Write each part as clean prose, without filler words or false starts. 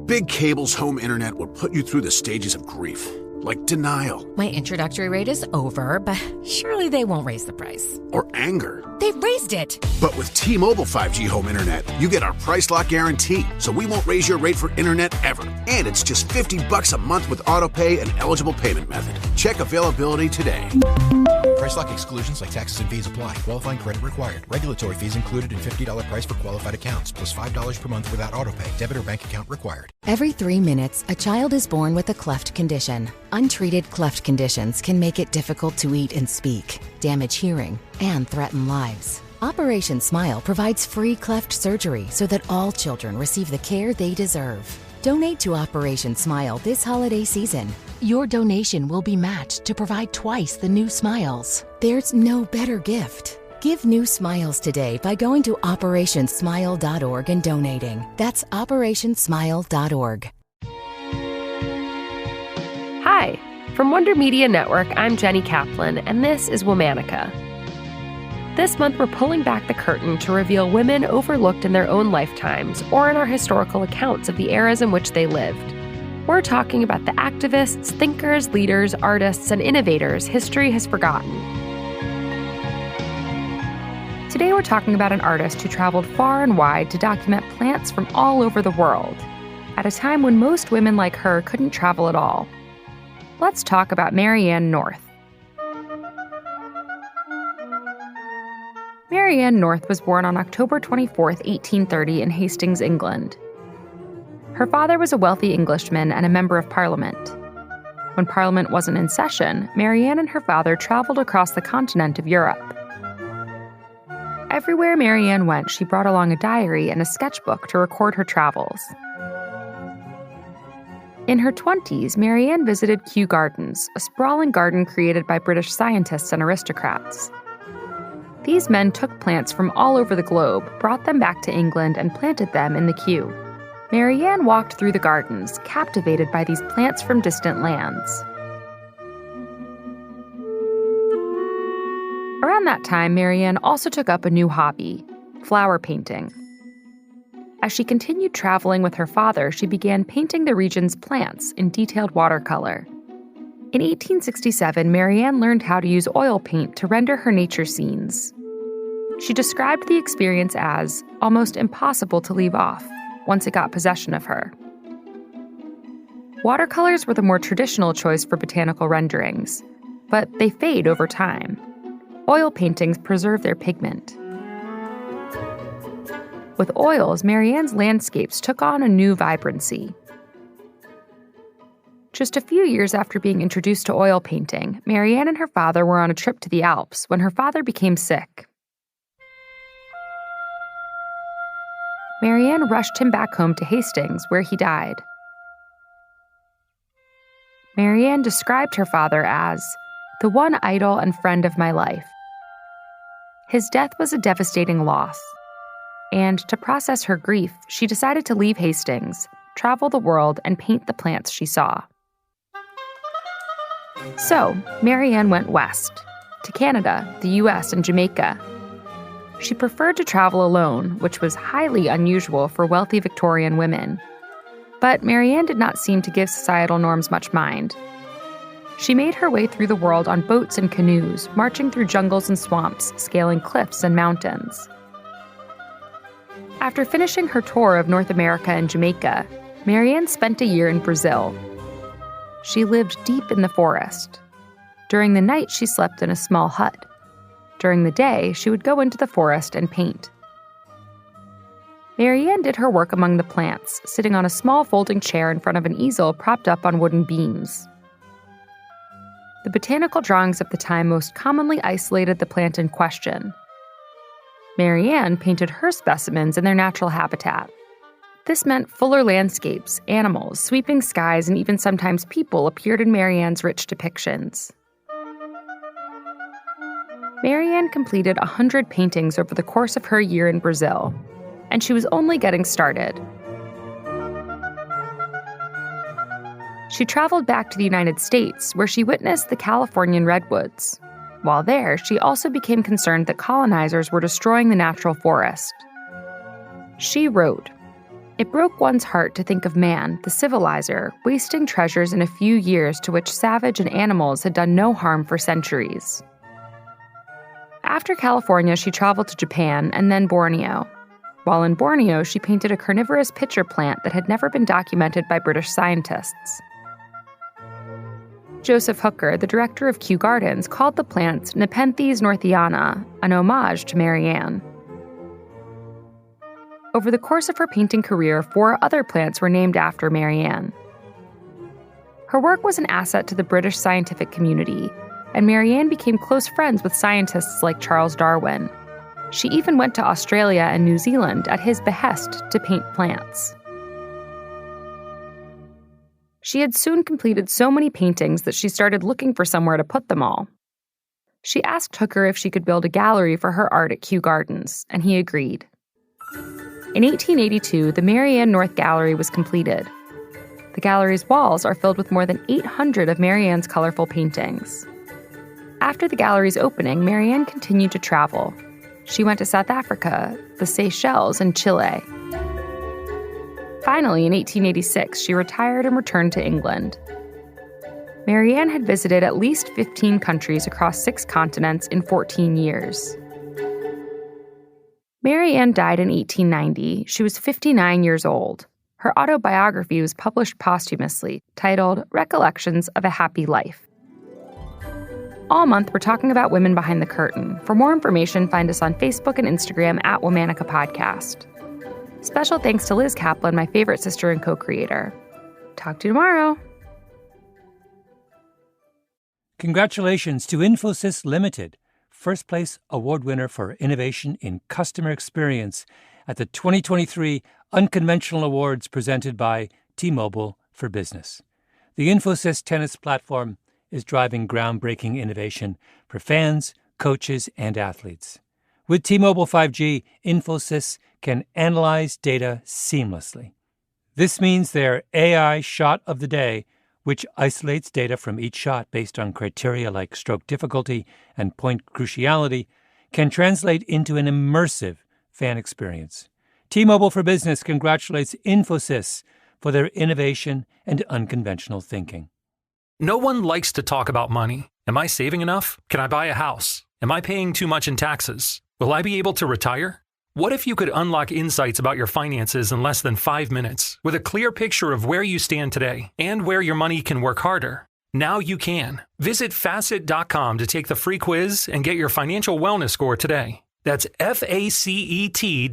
Big Cable's home internet will put you through the stages of grief, like denial. My introductory rate is over, but surely they won't raise the price. Or anger. They've raised it! But with T-Mobile 5G home internet, you get our price lock guarantee, so we won't raise your rate for internet ever. And it's just $50 a month with autopay and eligible payment method. Check availability today. Price lock exclusions like taxes and fees apply. Qualifying credit required. Regulatory fees included in $50 price for qualified accounts, plus $5 per month without autopay. Debit or bank account required. Every 3 minutes, a child is born with a cleft condition. Untreated cleft conditions can make it difficult to eat and speak, damage hearing, and threaten lives. Operation Smile provides free cleft surgery so that all children receive the care they deserve. Donate to Operation Smile this holiday season. Your donation will be matched to provide twice the new smiles. There's no better gift. Give new smiles today by going to operationsmile.org and donating. That's operationsmile.org. Hi, from Wonder Media Network, I'm Jenny Kaplan, and this is Womanica. This month, we're pulling back the curtain to reveal women overlooked in their own lifetimes or in our historical accounts of the eras in which they lived. We're talking about the activists, thinkers, leaders, artists, and innovators history has forgotten. Today, we're talking about an artist who traveled far and wide to document plants from all over the world, at a time when most women like her couldn't travel at all. Let's talk about Marianne North. Marianne North was born on October 24, 1830 in Hastings, England. Her father was a wealthy Englishman and a member of Parliament. When Parliament wasn't in session, Marianne and her father traveled across the continent of Europe. Everywhere Marianne went, she brought along a diary and a sketchbook to record her travels. In her 20s, Marianne visited Kew Gardens, a sprawling garden created by British scientists and aristocrats. These men took plants from all over the globe, brought them back to England, and planted them in the Kew. Marianne walked through the gardens, captivated by these plants from distant lands. Around that time, Marianne also took up a new hobby, flower painting. As she continued traveling with her father, she began painting the region's plants in detailed watercolor. In 1867, Marianne learned how to use oil paint to render her nature scenes. She described the experience as almost impossible to leave off once it got possession of her. Watercolors were the more traditional choice for botanical renderings, but they fade over time. Oil paintings preserve their pigment. With oils, Marianne's landscapes took on a new vibrancy. Just a few years after being introduced to oil painting, Marianne and her father were on a trip to the Alps when her father became sick. Marianne rushed him back home to Hastings, where he died. Marianne described her father as the one idol and friend of my life. His death was a devastating loss, and to process her grief, she decided to leave Hastings, travel the world, and paint the plants she saw. So, Marianne went west, to Canada, the US, and Jamaica. She preferred to travel alone, which was highly unusual for wealthy Victorian women. But Marianne did not seem to give societal norms much mind. She made her way through the world on boats and canoes, marching through jungles and swamps, scaling cliffs and mountains. After finishing her tour of North America and Jamaica, Marianne spent a year in Brazil. She lived deep in the forest. During the night, she slept in a small hut. During the day, she would go into the forest and paint. Marianne did her work among the plants, sitting on a small folding chair in front of an easel propped up on wooden beams. The botanical drawings of the time most commonly isolated the plant in question. Marianne painted her specimens in their natural habitat. This meant fuller landscapes, animals, sweeping skies, and even sometimes people appeared in Marianne's rich depictions. Marianne completed 100 paintings over the course of her year in Brazil, and she was only getting started. She traveled back to the United States, where she witnessed the Californian redwoods. While there, she also became concerned that colonizers were destroying the natural forest. She wrote, It broke one's heart to think of man, the civilizer, wasting treasures in a few years to which savage and animals had done no harm for centuries. After California, she traveled to Japan and then Borneo. While in Borneo, she painted a carnivorous pitcher plant that had never been documented by British scientists. Joseph Hooker, the director of Kew Gardens, called the plants Nepenthes northiana, an homage to Marianne. Over the course of her painting career, 4 other plants were named after Marianne. Her work was an asset to the British scientific community, and Marianne became close friends with scientists like Charles Darwin. She even went to Australia and New Zealand at his behest to paint plants. She had soon completed so many paintings that she started looking for somewhere to put them all. She asked Hooker if she could build a gallery for her art at Kew Gardens, and he agreed. In 1882, the Marianne North Gallery was completed. The gallery's walls are filled with more than 800 of Marianne's colorful paintings. After the gallery's opening, Marianne continued to travel. She went to South Africa, the Seychelles, and Chile. Finally, in 1886, she retired and returned to England. Marianne had visited at least 15 countries across 6 continents in 14 years. Marianne died in 1890. She was 59 years old. Her autobiography was published posthumously, titled Recollections of a Happy Life. All month, we're talking about women behind the curtain. For more information, find us on Facebook and Instagram at Womanica Podcast. Special thanks to Liz Kaplan, my favorite sister and co-creator. Talk to you tomorrow. Congratulations to Infosys Limited, first place award winner for innovation in customer experience at the 2023 Unconventional Awards presented by T-Mobile for Business. The Infosys tennis platform is driving groundbreaking innovation for fans, coaches, and athletes. With T-Mobile 5G, Infosys can analyze data seamlessly. This means their AI shot of the day, which isolates data from each shot based on criteria like stroke difficulty and point cruciality, can translate into an immersive fan experience. T-Mobile for Business congratulates Infosys for their innovation and unconventional thinking. No one likes to talk about money. Am I saving enough? Can I buy a house? Am I paying too much in taxes? Will I be able to retire? What if you could unlock insights about your finances in less than 5 minutes with a clear picture of where you stand today and where your money can work harder? Now you can. Visit Facet.com to take the free quiz and get your financial wellness score today. That's FACET.com.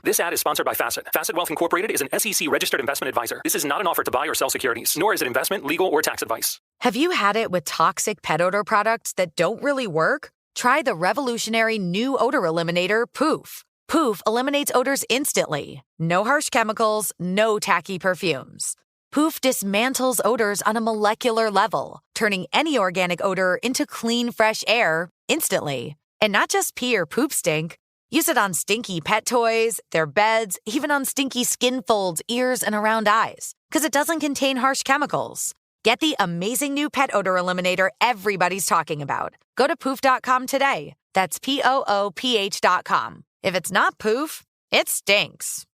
This ad is sponsored by Facet. Facet Wealth Incorporated is an SEC-registered investment advisor. This is not an offer to buy or sell securities, nor is it investment, legal, or tax advice. Have you had it with toxic pet odor products that don't really work? Try the revolutionary new odor eliminator, Poof. Poof eliminates odors instantly. No harsh chemicals, no tacky perfumes. Poof dismantles odors on a molecular level, turning any organic odor into clean, fresh air instantly. And not just pee or poop stink. Use it on stinky pet toys, their beds, even on stinky skin folds, ears, and around eyes. Because it doesn't contain harsh chemicals. Get the amazing new pet odor eliminator everybody's talking about. Go to poof.com today. That's POOPH.com. If it's not Poof, it stinks.